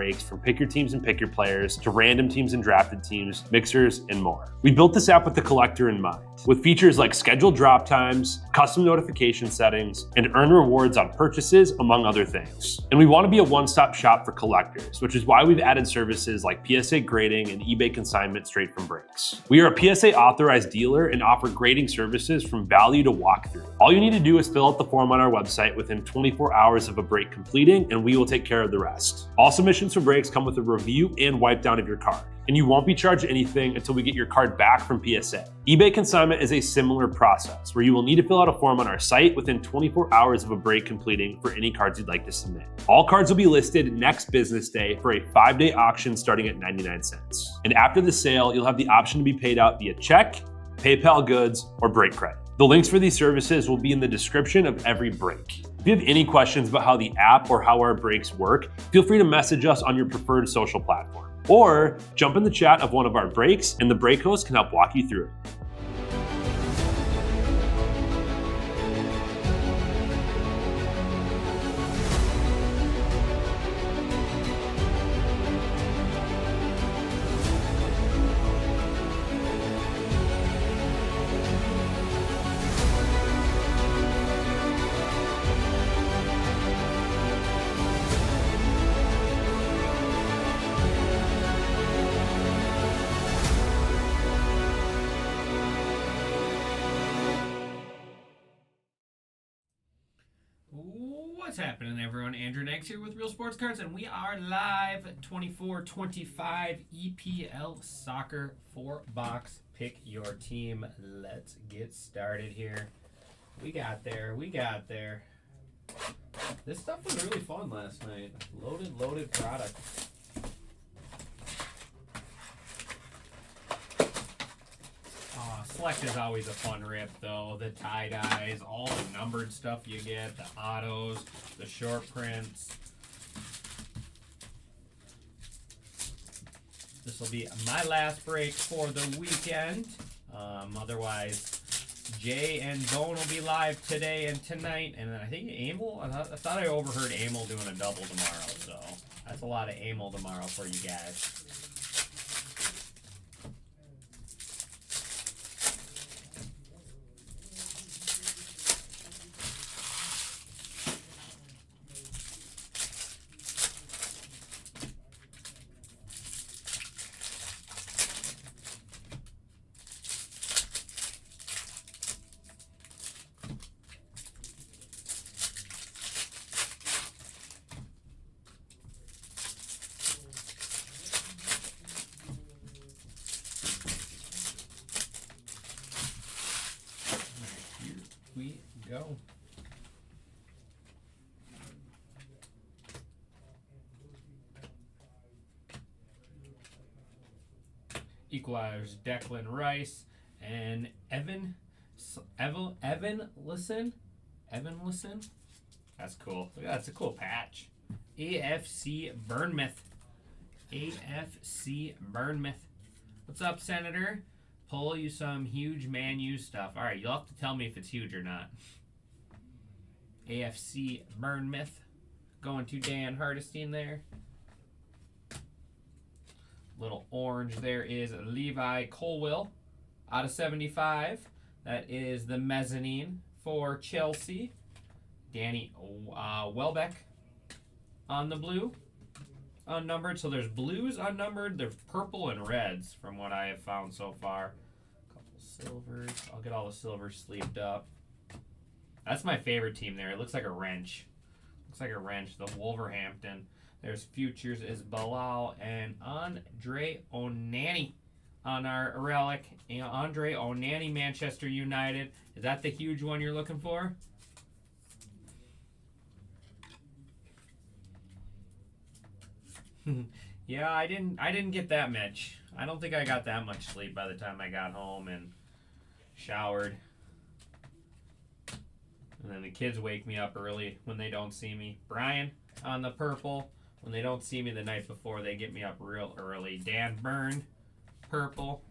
breaks from pick your teams and pick your players to random teams and drafted teams, mixers, and more. We built this app with the collector in mind, with features like scheduled drop times, custom notification settings, and earn rewards on purchases, among other things. And we want to be a one-stop shop for collectors, which is why we've added services like PSA grading and eBay consignment straight from breaks. We are a PSA authorized dealer and offer grading services from value to walkthrough. All you need to do is fill out the form on our website within 24 hours of a break completing, and we will take care of the rest. All submissions for breaks come with a review and wipe down of your card, and you won't be charged anything until we get your card back from PSA. eBay consignment is a similar process where you will need to fill out a form on our site within 24 hours of a break completing for any cards you'd like to submit. All cards will be listed next business day for a 5-day auction starting at 99 cents. And after the sale, you'll have the option to be paid out via check, PayPal goods, or break credit. The links for these services will be in the description of every break. If you have any questions about how the app or how our breaks work, feel free to message us on your preferred social platform. Or jump in the chat of one of our breaks and the break host can help walk you through it. What's happening, everyone? Andrew Neggs here with Real Sports Cards, and we are live 24-25 EPL Soccer 4-box. Pick your team. Let's get started here. We got there. This stuff was really fun last night. Loaded product. Select is always a fun rip, though. The tie-dyes, all the numbered stuff you get, the autos, the short prints. This will be my last break for the weekend. Otherwise, Jay and Bone will be live today and tonight. And then I think Amel, I thought I overheard Amel doing a double tomorrow. So that's a lot of Amel tomorrow for you guys. We go. Equalizers Declan Rice and Evan Listen. That's cool. Look at that, that's a cool patch. AFC Bournemouth. What's up, Senator? Pull you some huge Man U stuff. All right, you'll have to tell me if it's huge or not. AFC Bournemouth. Going to Dan Hardestein there. Little orange there is Levi Colwill out of 75. That is the mezzanine for Chelsea. Danny Welbeck on the blue. Unnumbered. So there's blues unnumbered. There's purple and reds from what I have found so far. A couple silvers. I'll get all the silvers sleeved up. That's my favorite team there. It looks like a wrench. The Wolverhampton. There's futures is Bilal and Andre Onana on our relic. Andre Onana, Manchester United. Is that the huge one you're looking for? Yeah, I didn't get that much. I don't think I got that much sleep by the time I got home and showered. And then the kids wake me up early when they don't see me. Brian on the purple. When they don't see me the night before, they get me up real early. Dan Byrne, purple.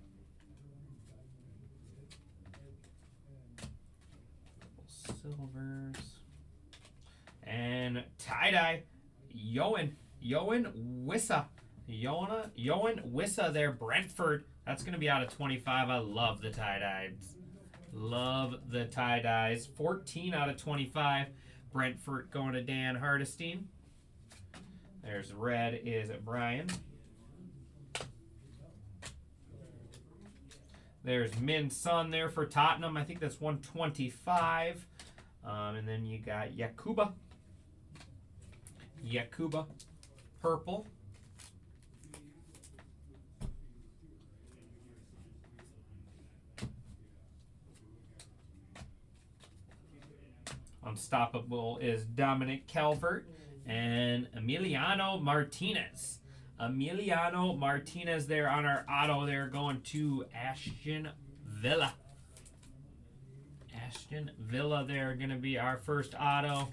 Silvers. And tie-dye, Yoan Yoan Wissa. Yoan Wissa there, Brentford. That's going to be out of 25. I love the tie-dyes. Love the tie-dyes. 14 out of 25. Brentford going to Dan Hardestein. There's red is Brian. There's Min Sun there for Tottenham. I think that's 125. And then you got Yakuba. Purple. Unstoppable is Dominic Calvert and Emiliano Martinez. Emiliano Martinez there on our auto there, going to Aston Villa. Aston Villa there, going to be our first auto.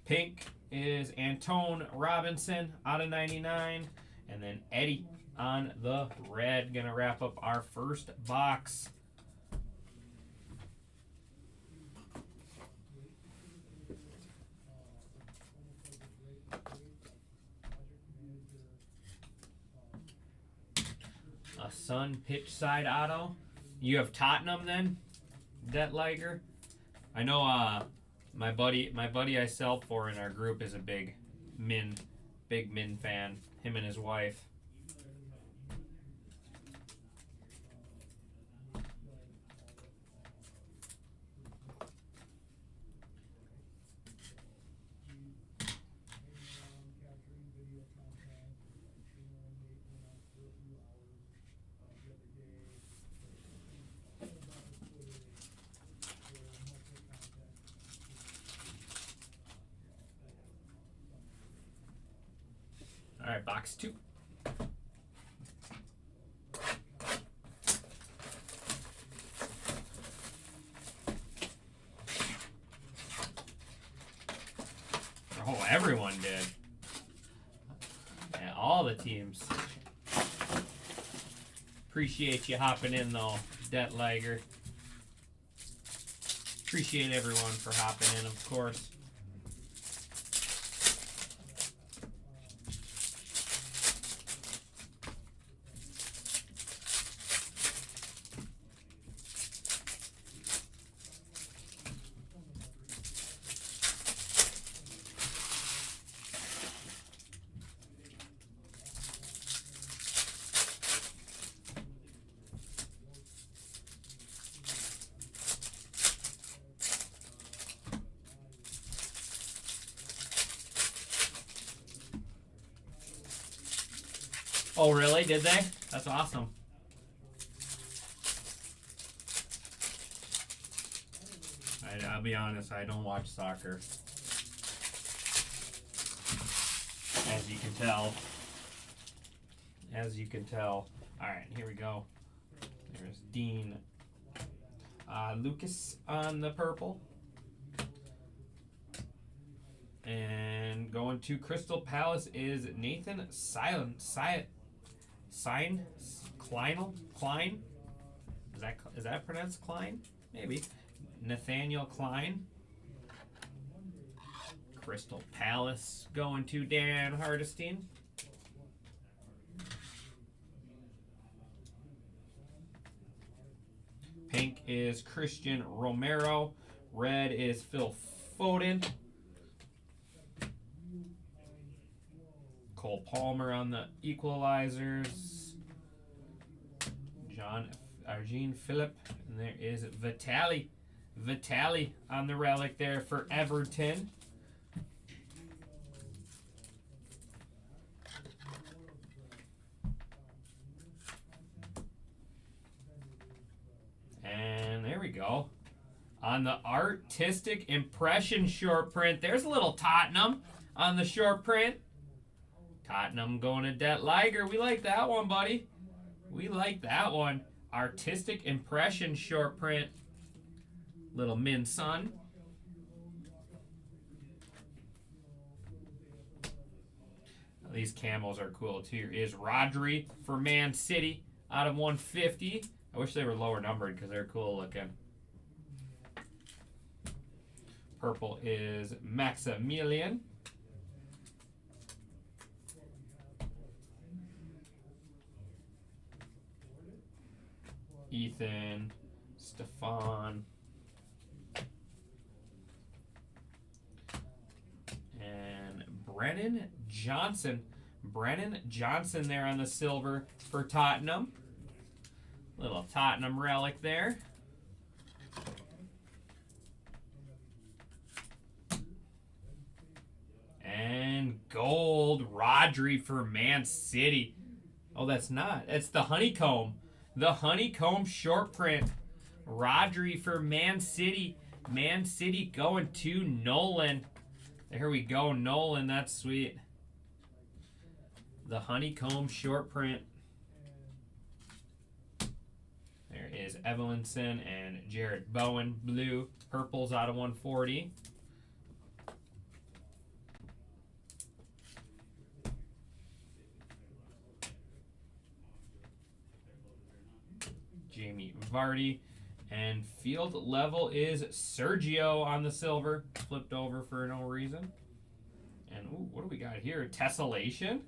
Pink is Antone Robinson out of 99. And then Eddie on the red. Going to wrap up our first box. A Sun pitch side auto. You have Tottenham then, Detliger. I know my buddy I sell for in our group is a big Min fan. Him and his wife. All right, box 2. Oh, everyone did. Yeah, all the teams. Appreciate you hopping in though, Detliger. Appreciate everyone for hopping in, of course. Oh, really? Did they? That's awesome. I'll be honest, I don't watch soccer. As you can tell. All right, here we go. There's Dean Lucas on the purple. And going to Crystal Palace is Nathan Klein. Is that pronounced Klein? Maybe. Nathaniel Klein. Crystal Palace going to Dan Hardestein. Pink is Christian Romero. Red is Phil Foden. Cole Palmer on the equalizers. Jean Philippe. And there is Vitali on the relic there for Everton. And there we go. On the artistic impression short print, there's a little Tottenham on the short print. Tottenham going to Detliger. We like that one, buddy. We like that one. Artistic impression short print. Little Min Sun. These camos are cool too. Is Rodri for Man City out of 150. I wish they were lower numbered because they're cool looking. Purple is Maximilian. Ethan, Stefan, and Brennan Johnson. Brennan Johnson there on the silver for Tottenham. Little Tottenham relic there. And gold, Rodri for Man City. Oh, that's not. It's the honeycomb. The honeycomb short print. Rodri for Man City. Man City going to Nolan. There we go, Nolan. That's sweet. The honeycomb short print. There is Evelinson and Jared Bowen. Blue. Purples out of 140. Jamie Vardy. And field level is Sergio on the silver. Flipped over for no reason. And ooh, what do we got here? Tessellation.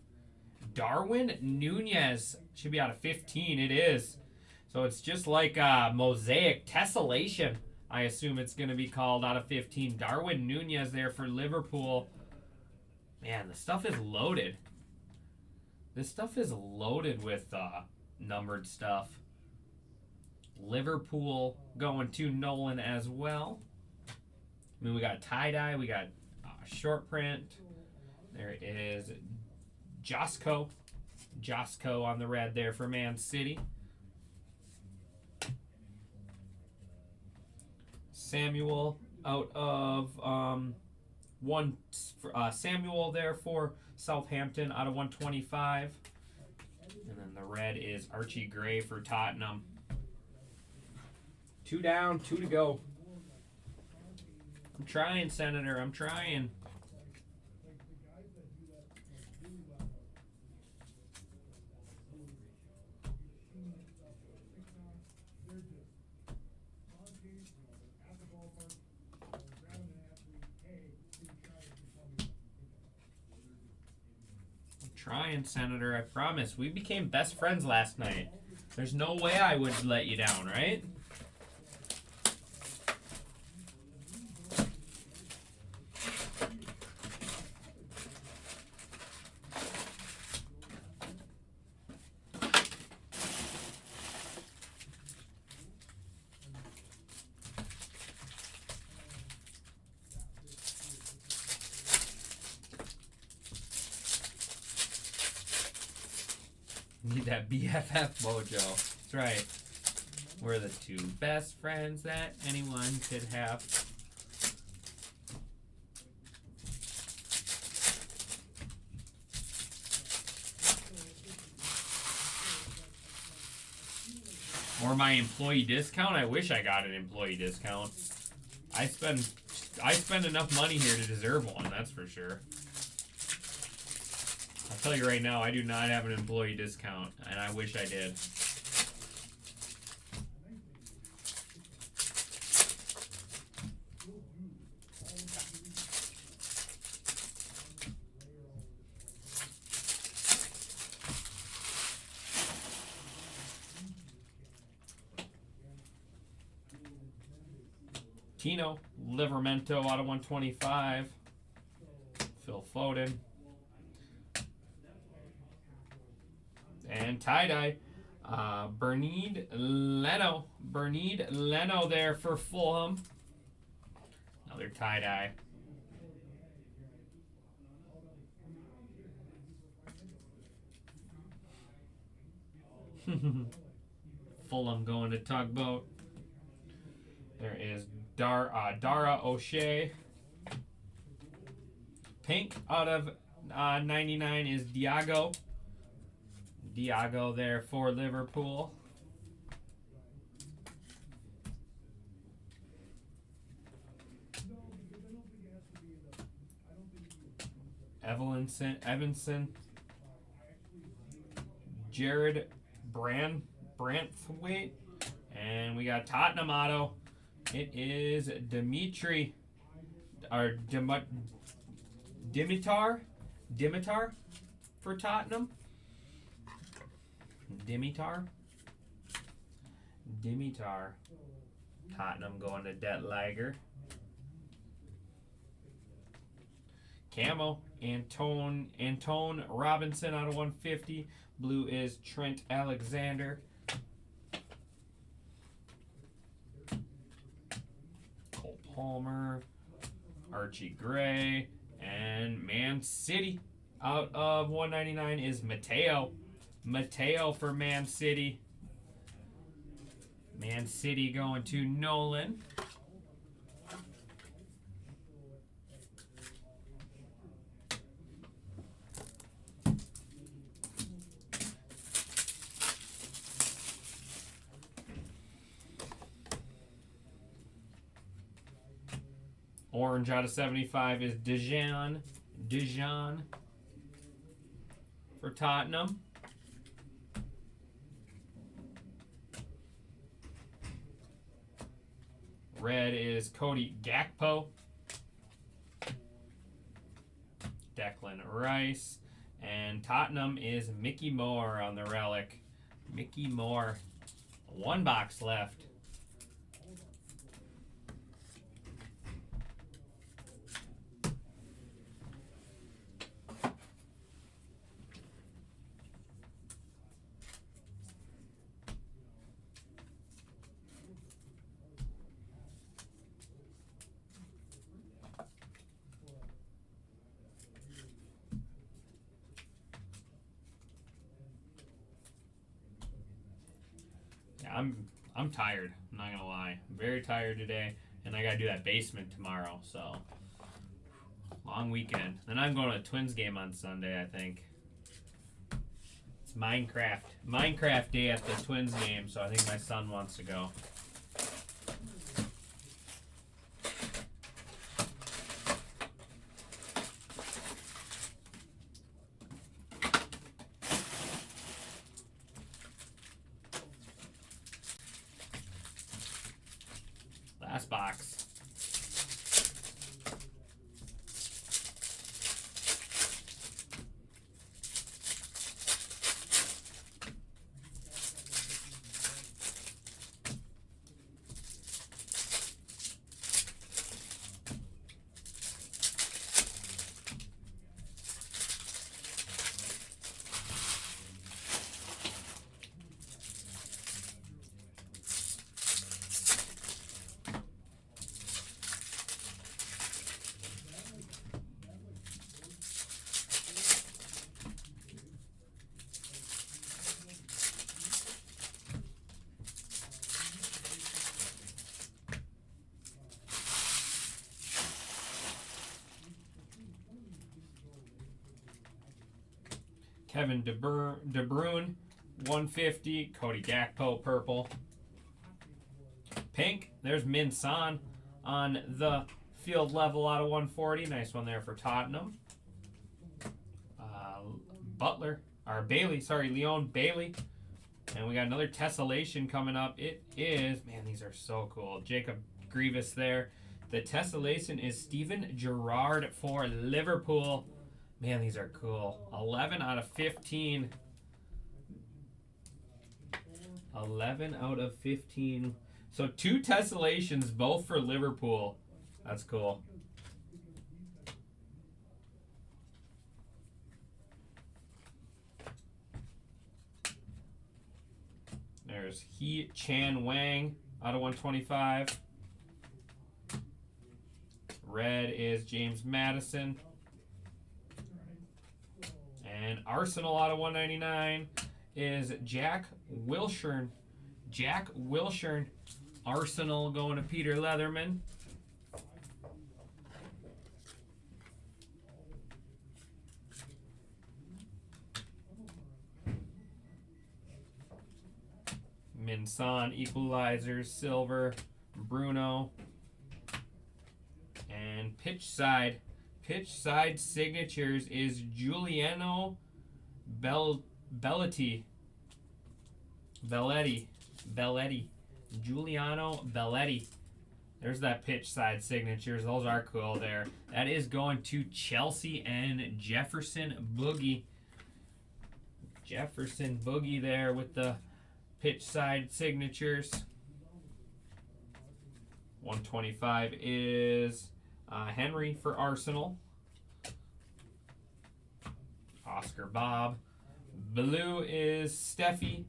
Darwin Nunez. Should be out of 15. It is. So it's just like Mosaic Tessellation. I assume it's going to be called out of 15. Darwin Nunez there for Liverpool. Man, the stuff is loaded. This stuff is loaded with numbered stuff. Liverpool going to Nolan as well. I mean, we got tie-dye. We got short print. There is Josco. Josco on the red there for Man City. Samuel out of Samuel there for Southampton out of 125. And then the red is Archie Gray for Tottenham. 2 down, 2 to go. I'm trying, Senator. I'm trying. Trying, Senator, I promise. We became best friends last night. There's no way I would let you down, right? Need that BFF mojo. That's right. We're the 2 best friends that anyone could have. Or my employee discount. I wish I got an employee discount. I spend enough money here to deserve one, that's for sure. I'll tell you right now, I do not have an employee discount, and I wish I did. Tino, Livermento out of 125. Phil Foden. And tie-dye, Bernard Leno. Bernard Leno there for Fulham. Another tie-dye. Fulham going to Tugboat. There is Dara O'Shea. Pink out of 99 is Diago. Diago there for Liverpool. Evanson. Jared Branthwaite And we got Tottenham auto. It is Dimitri, or Dimitar for Tottenham. Dimitar. Tottenham going to Detlager. Camo, Antone Robinson out of 150. Blue is Trent Alexander. Cole Palmer, Archie Gray, and Man City out of 199 is Mateo. Mateo for Man City. Man City going to Nolan. Orange out of 75 is Dijon for Tottenham. Red is Cody Gakpo. Declan Rice. And Tottenham is Mickey Moore on the relic. Mickey Moore. 1 box left. I'm tired. I'm not gonna lie. I'm very tired today, and I gotta do that basement tomorrow. So long weekend. Then I'm going to a Twins game on Sunday. I think it's Minecraft day at the Twins game. So I think my son wants to go. Last box. Kevin De Bruyne, 150. Cody Gakpo, purple. Pink, there's Min Son on the field level out of 140. Nice one there for Tottenham. Leon Bailey. And we got another tessellation coming up. It is, man, these are so cool. Jacob Grievous there. The tessellation is Steven Gerrard for Liverpool. Man, these are cool. 11 out of 15. 11 out of 15. So 2 tessellations, both for Liverpool. That's cool. There's He Chan Wang out of 125. Red is James Madison. And Arsenal out of 199 is Jack Wilshere. Arsenal going to Peter Leatherman. Min Son, equalizers, silver, Bruno. And pitch side signatures is Giuliano Belletti. Giuliano Belletti. There's that pitch side signatures. Those are cool there. That is going to Chelsea and Jefferson Boogie. Jefferson Boogie there with the pitch side signatures. 125 is Henry for Arsenal. Oscar Bob. Blue is Steffi.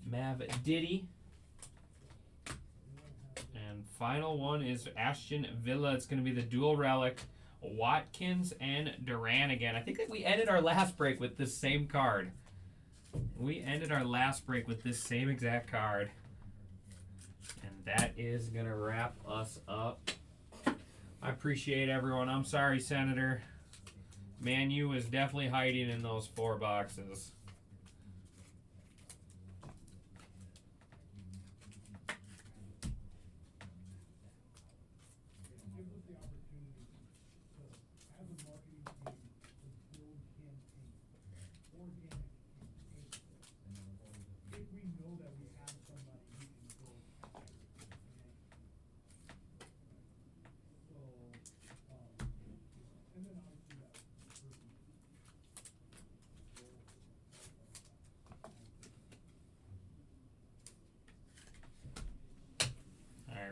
Mav Diddy. And final one is Aston Villa. It's going to be the dual relic. Watkins and Duran again. I think that we ended our last break with this same card. We ended our last break with this same exact card. And that is going to wrap us up. I appreciate everyone. I'm sorry, Senator. Man U is definitely hiding in those 4 boxes.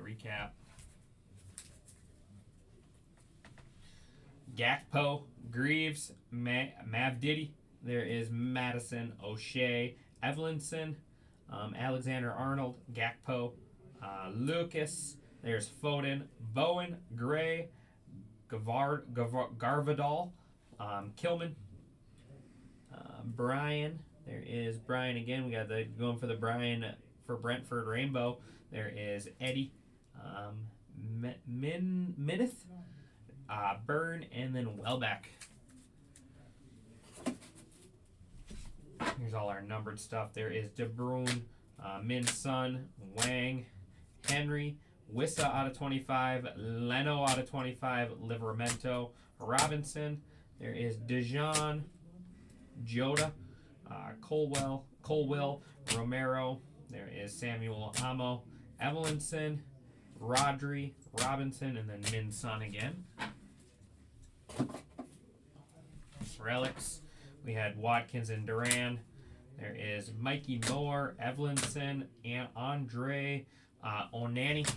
Recap. Gakpo, Greaves, Mav Diddy. There is Madison, O'Shea, Evelinson, Alexander Arnold, Gakpo, Lucas. There's Foden, Bowen, Gray, Garvadal, Kilman, Brian. There is Brian again. We got the going for the Brian for Brentford Rainbow. There is Eddie. Minith, Byrne, and then Welbeck. Here's all our numbered stuff. There is De Bruyne, Min Sun, Wang, Henry, Wissa out of 25, Leno out of 25, Livramento, Robinson. There is Dijon, Jota, Colwell, Romero. There is Samuel Amo, Evelinson, Rodri, Robinson, and then Min Sun again. Relics. We had Watkins and Duran. There is Mikey Moore, Evelinson, and Andre Onani,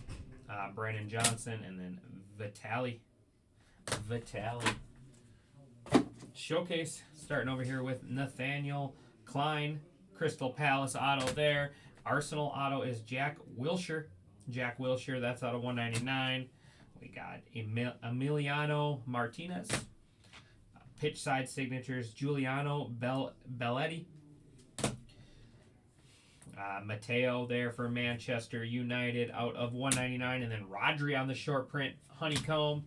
Brandon Johnson, and then Vitali. Showcase. Starting over here with Nathaniel Klein. Crystal Palace auto there. Arsenal auto is Jack Wilshere. That's out of 199. We got Emiliano Martinez. Pitch side signatures, Giuliano Belletti. Mateo there for Manchester United out of 199. And then Rodri on the short print, Honeycomb.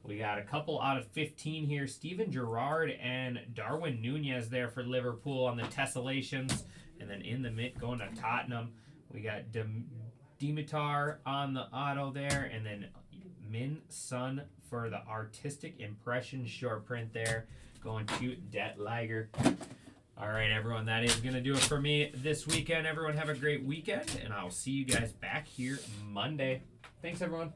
We got a couple out of 15 here. Steven Gerrard and Darwin Nunez there for Liverpool on the tessellations. And then in the mint going to Tottenham. We got Dimitar on the auto there, and then Min Sun for the artistic impression short print there, going to Det Liger. All right, everyone, that is going to do it for me this weekend. Everyone have a great weekend, and I'll see you guys back here Monday. Thanks, everyone.